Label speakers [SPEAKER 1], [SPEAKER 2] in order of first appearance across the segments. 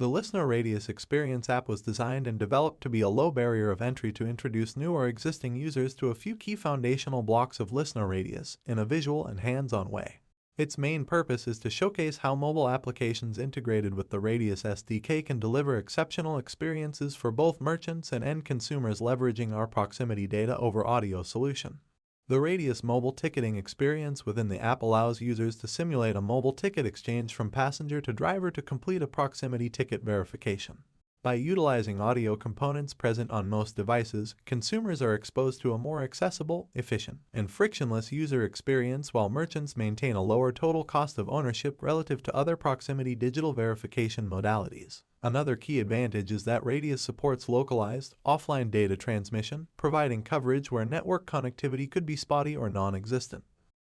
[SPEAKER 1] The LISNR Radius Experience app was designed and developed to be a low barrier of entry to introduce new or existing users to a few key foundational blocks of LISNR Radius in a visual and hands-on way. Its main purpose is to showcase how mobile applications integrated with the Radius SDK can deliver exceptional experiences for both merchants and end consumers leveraging our proximity data over audio solution. The Radius mobile ticketing experience within the app allows users to simulate a mobile ticket exchange from passenger to driver to complete a proximity ticket verification. By utilizing audio components present on most devices, consumers are exposed to a more accessible, efficient, and frictionless user experience while merchants maintain a lower total cost of ownership relative to other proximity digital verification modalities. Another key advantage is that Radius supports localized, offline data transmission, providing coverage where network connectivity could be spotty or non-existent.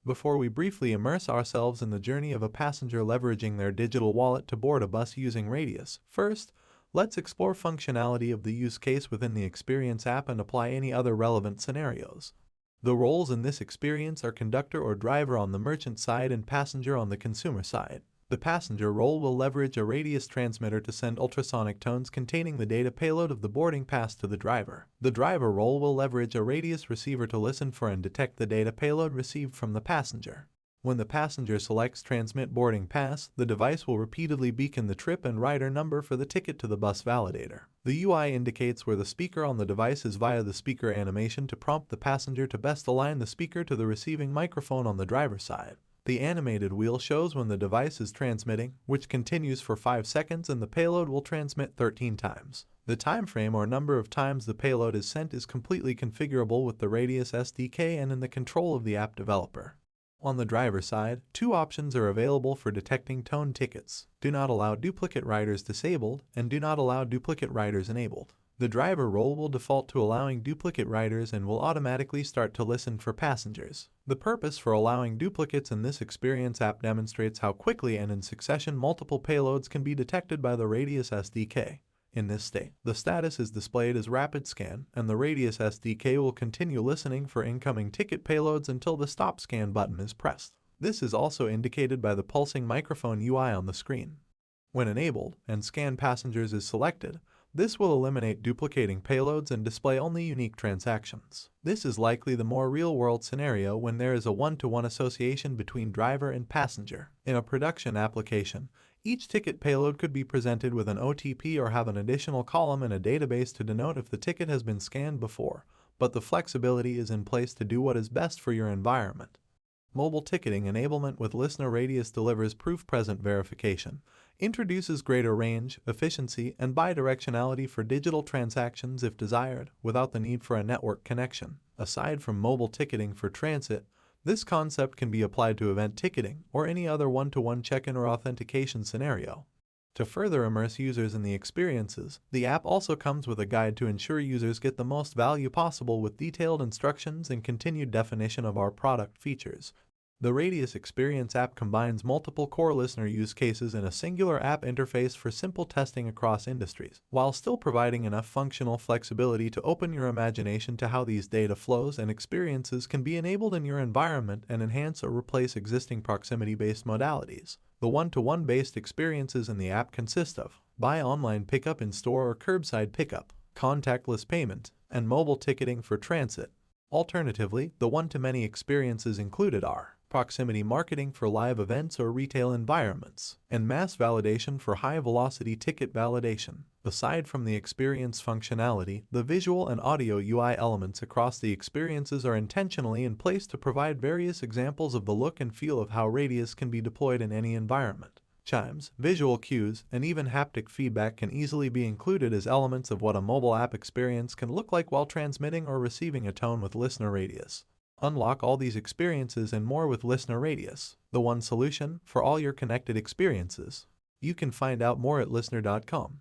[SPEAKER 1] Before we briefly immerse ourselves in the journey of a passenger leveraging their digital wallet to board a bus using Radius, first, let's explore functionality of the use case within the Experience app and apply any other relevant scenarios. The roles in this experience are conductor or driver on the merchant side and passenger on the consumer side. The passenger role will leverage a Radius transmitter to send ultrasonic tones containing the data payload of the boarding pass to the driver. The driver role will leverage a Radius receiver to listen for and detect the data payload received from the passenger. When the passenger selects Transmit Boarding Pass, the device will repeatedly beacon the trip and rider number for the ticket to the bus validator. The UI indicates where the speaker on the device is via the speaker animation to prompt the passenger to best align the speaker to the receiving microphone on the driver's side. The animated wheel shows when the device is transmitting, which continues for 5 seconds, and the payload will transmit 13 times. The time frame or number of times the payload is sent is completely configurable with the Radius SDK and in the control of the app developer. On the driver side, 2 options are available for detecting tone tickets: do not allow duplicate riders disabled and do not allow duplicate riders enabled. The driver role will default to allowing duplicate riders and will automatically start to listen for passengers. The purpose for allowing duplicates in this Experience app demonstrates how quickly and in succession multiple payloads can be detected by the Radius SDK. In this state, the status is displayed as Rapid Scan, and the Radius SDK will continue listening for incoming ticket payloads until the Stop Scan button is pressed. This is also indicated by the pulsing microphone UI on the screen. When enabled and Scan Passengers is selected, this will eliminate duplicating payloads and display only unique transactions. This is likely the more real-world scenario when there is a one-to-one association between driver and passenger. In a production application, each ticket payload could be presented with an OTP or have an additional column in a database to denote if the ticket has been scanned before, but the flexibility is in place to do what is best for your environment. Mobile ticketing enablement with LISNR Radius delivers proof-present verification, introduces greater range, efficiency, and bidirectionality for digital transactions if desired, without the need for a network connection. Aside from mobile ticketing for transit, this concept can be applied to event ticketing or any other one-to-one check-in or authentication scenario. To further immerse users in the experiences, the app also comes with a guide to ensure users get the most value possible with detailed instructions and continued definition of our product features. The Radius Experience app combines multiple core LISNR use cases in a singular app interface for simple testing across industries, while still providing enough functional flexibility to open your imagination to how these data flows and experiences can be enabled in your environment and enhance or replace existing proximity-based modalities. The one-to-one based experiences in the app consist of buy online pickup in store or curbside pickup, contactless payment, and mobile ticketing for transit. Alternatively, the one-to-many experiences included are proximity marketing for live events or retail environments, and mass validation for high-velocity ticket validation. Aside from the experience functionality, the visual and audio UI elements across the experiences are intentionally in place to provide various examples of the look and feel of how Radius can be deployed in any environment. Chimes, visual cues, and even haptic feedback can easily be included as elements of what a mobile app experience can look like while transmitting or receiving a tone with LISNR Radius. Unlock all these experiences and more with LISNR Radius, the one solution for all your connected experiences. You can find out more at LISNR.com.